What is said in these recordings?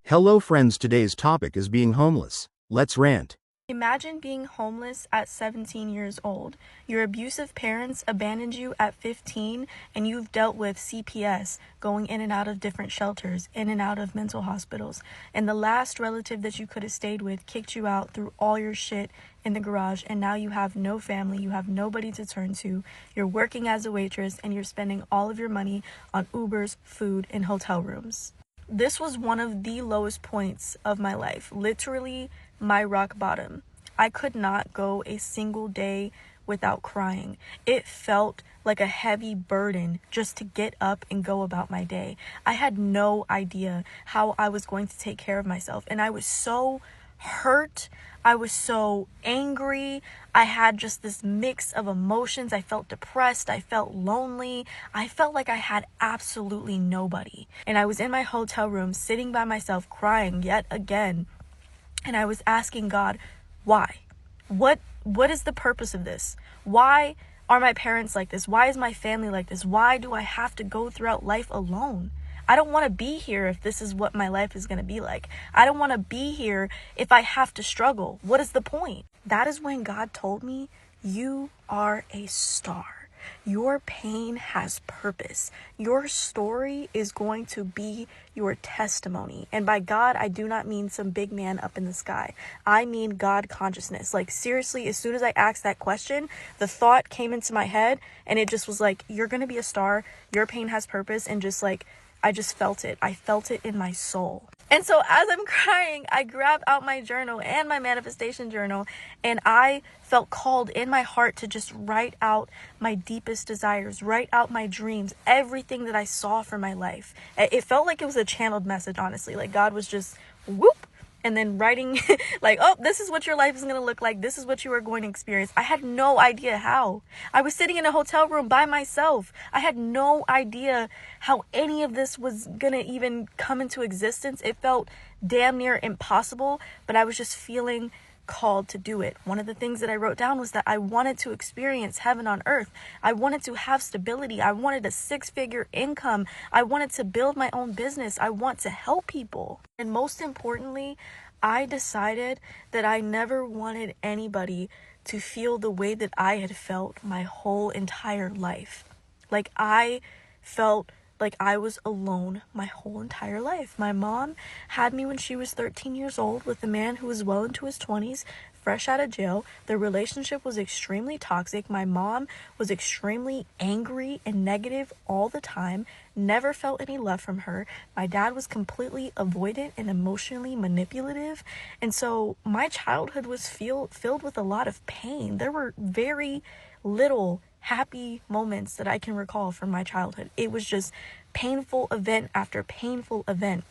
Hello friends, today's topic is being homeless. Let's rant. Imagine being homeless at 17 years old. Your abusive parents abandoned you at 15, and you've dealt with CPS, going in and out of different shelters, in and out of mental hospitals. And the last relative that you could have stayed with kicked you out, threw all your shit in the garage, and now you have no family, you have nobody to turn to. You're working as a waitress, and you're spending all of your money on Ubers, food, and hotel rooms. This was one of the lowest points of my life, literally my rock bottom. I could not go a single day without crying. It felt like a heavy burden just to get up and go about my day. I had no idea how I was going to take care of myself, and I was so hurt. I was so angry. I had just this mix of emotions. I felt depressed. I felt lonely. I felt like I had absolutely nobody. And I was in my hotel room sitting by myself crying yet again. And I was asking God, why? What is the purpose of this? Why are my parents like this? Why is my family like this? Why do I have to go throughout life alone? I don't want to be here if this is what my life is going to be like. I don't want to be here if I have to struggle. What is the point? That is when God told me, you are a star. Your pain has purpose. Your story is going to be your testimony. And by God, I do not mean some big man up in the sky. I mean God consciousness. Like seriously, as soon as I asked that question, the thought came into my head and it just was like, you're going to be a star. Your pain has purpose. And just like, I just felt it. I felt it in my soul. And so as I'm crying, I grabbed out my journal and my manifestation journal, and I felt called in my heart to just write out my deepest desires, write out my dreams, everything that I saw for my life. It felt like it was a channeled message, honestly. Like God was just whoop, and then writing like, oh, this is what your life is going to look like. This is what you are going to experience. I had no idea how. I was sitting in a hotel room by myself. I had no idea how any of this was going to even come into existence. It felt damn near impossible, but I was just feeling called to do it. One of the things that I wrote down was that I wanted to experience heaven on earth. I wanted to have stability. I wanted a 6-figure income. I wanted to build my own business. I want to help people. And most importantly, I decided that I never wanted anybody to feel the way that I had felt my whole entire life. Like I felt like I was alone my whole entire life. My mom had me when she was 13 years old with a man who was well into his 20s, fresh out of jail. Their relationship was extremely toxic. My mom was extremely angry and negative all the time, never felt any love from her. My dad was completely avoidant and emotionally manipulative. And so my childhood was filled with a lot of pain. There were very little happy moments that I can recall from my childhood. It was just painful event after painful event.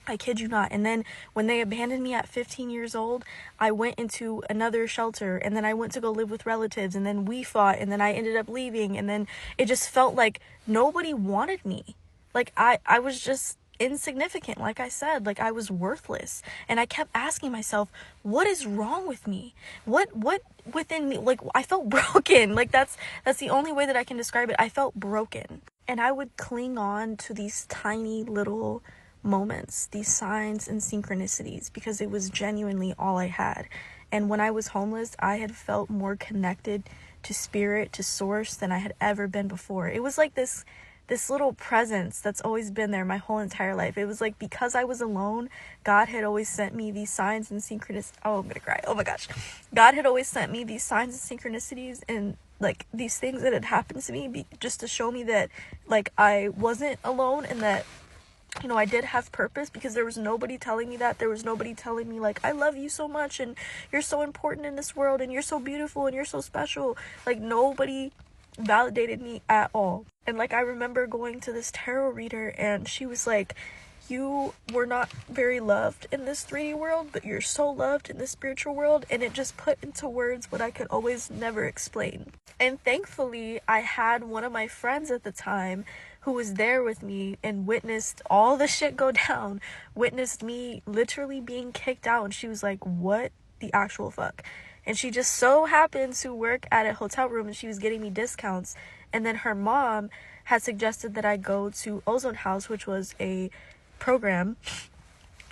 I kid you not. And then when they abandoned me at 15 years old, I went into another shelter, and then I went to go live with relatives, and then we fought, and then I ended up leaving, and then it just felt like nobody wanted me. Like I was just insignificant. Like I said, like I was worthless. And I kept asking myself, what is wrong with me? What within me? Like I felt broken. Like that's the only way that I can describe it. I felt broken. And I would cling on to these tiny little moments, these signs and synchronicities, because it was genuinely all I had. And when I was homeless, I had felt more connected to spirit, to source than I had ever been before. It was like this little presence that's always been there my whole entire life. It was like because I was alone, God had always sent me these signs and synchronicities. Oh, I'm gonna cry. Oh my gosh. God had always sent me these signs and synchronicities and like these things that had happened to me just to show me that like I wasn't alone, and that I did have purpose, because there was nobody telling me that. There was nobody telling me like, I love you so much and you're so important in this world and you're so beautiful and you're so special. Like nobody validated me at all. And like I remember going to this tarot reader, and she was like, you were not very loved in this 3D world, but you're so loved in the spiritual world. And it just put into words what I could always never explain. And thankfully, I had one of my friends at the time who was there with me and witnessed all the shit go down, witnessed me literally being kicked out. And she was like, what the actual fuck? And she just so happened to work at a hotel room, and she was getting me discounts. And then her mom had suggested that I go to Ozone House, which was a program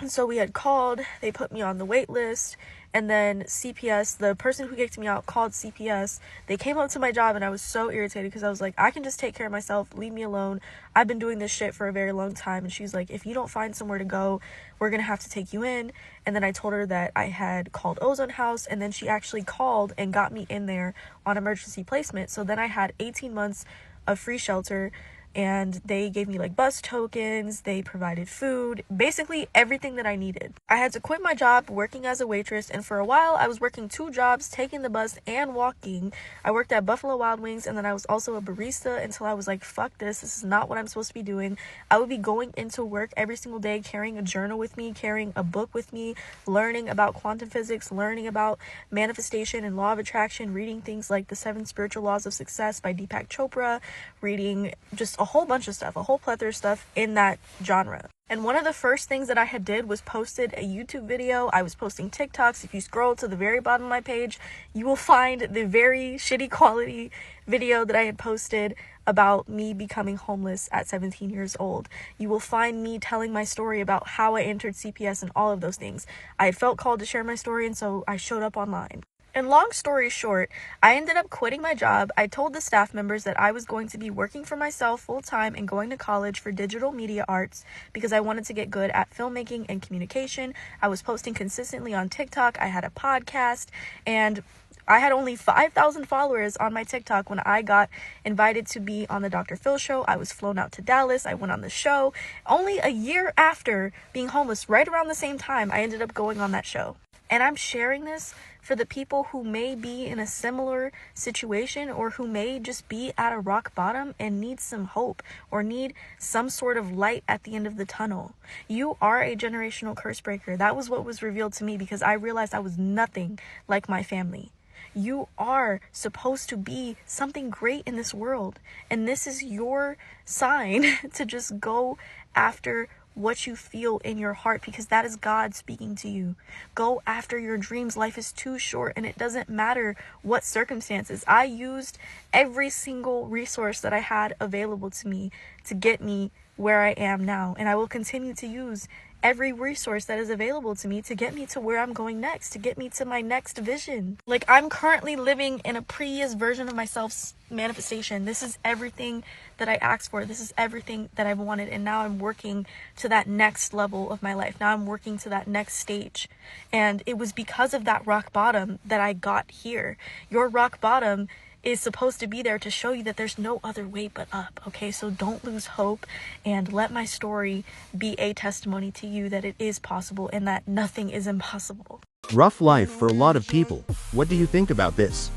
And so we had called, they put me on the wait list, and then CPS, the person who kicked me out, called CPS. They came up to my job, and I was so irritated because I was like, I can just take care of myself, leave me alone. I've been doing this shit for a very long time. And she's like, if you don't find somewhere to go, we're gonna have to take you in. And then I told her that I had called Ozone House, and then she actually called and got me in there on emergency placement. So then I had 18 months of free shelter, and they gave me like bus tokens, they provided food, basically everything that I needed. I had to quit my job working as a waitress, and for a while I was working 2 jobs, taking the bus and walking. I worked at Buffalo Wild Wings, and then I was also a barista until I was like, fuck this is not what I'm supposed to be doing. I would be going into work every single day carrying a journal with me, carrying a book with me, learning about quantum physics, learning about manifestation and law of attraction, reading things like The 7 Spiritual Laws of Success by Deepak Chopra, reading just a whole bunch of stuff, a whole plethora of stuff in that genre. And one of the first things that I had did was posted a YouTube video. I was posting TikToks. If you scroll to the very bottom of my page, you will find the very shitty quality video that I had posted about me becoming homeless at 17 years old. You will find me telling my story about how I entered CPS and all of those things. I had felt called to share my story, and so I showed up online. And long story short, I ended up quitting my job. I told the staff members that I was going to be working for myself full-time and going to college for digital media arts because I wanted to get good at filmmaking and communication. I was posting consistently on TikTok. I had a podcast, and I had only 5,000 followers on my TikTok when I got invited to be on the Dr. Phil show. I was flown out to Dallas. I went on the show. Only a year after being homeless, right around the same time, I ended up going on that show. And I'm sharing this for the people who may be in a similar situation, or who may just be at a rock bottom and need some hope, or need some sort of light at the end of the tunnel. You are a generational curse breaker. That was what was revealed to me, because I realized I was nothing like my family. You are supposed to be something great in this world, and this is your sign to just go after what you feel in your heart, because that is God speaking to you. Go after your dreams. Life is too short, and it doesn't matter what circumstances. I used every single resource that I had available to me to get me where I am now, and I will continue to use every resource that is available to me to get me to where I'm going next, to get me to my next vision. Like, I'm currently living in a previous version of myself's manifestation. This is everything that I asked for. This is everything that I've wanted, and now I'm working to that next level of my life. Now I'm working to that next stage, and it was because of that rock bottom that I got here. Your rock bottom is supposed to be there to show you that there's no other way but up, okay? So don't lose hope, and let my story be a testimony to you that it is possible and that nothing is impossible. Rough life for a lot of people. What do you think about this?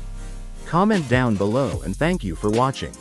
Comment down below, and thank you for watching.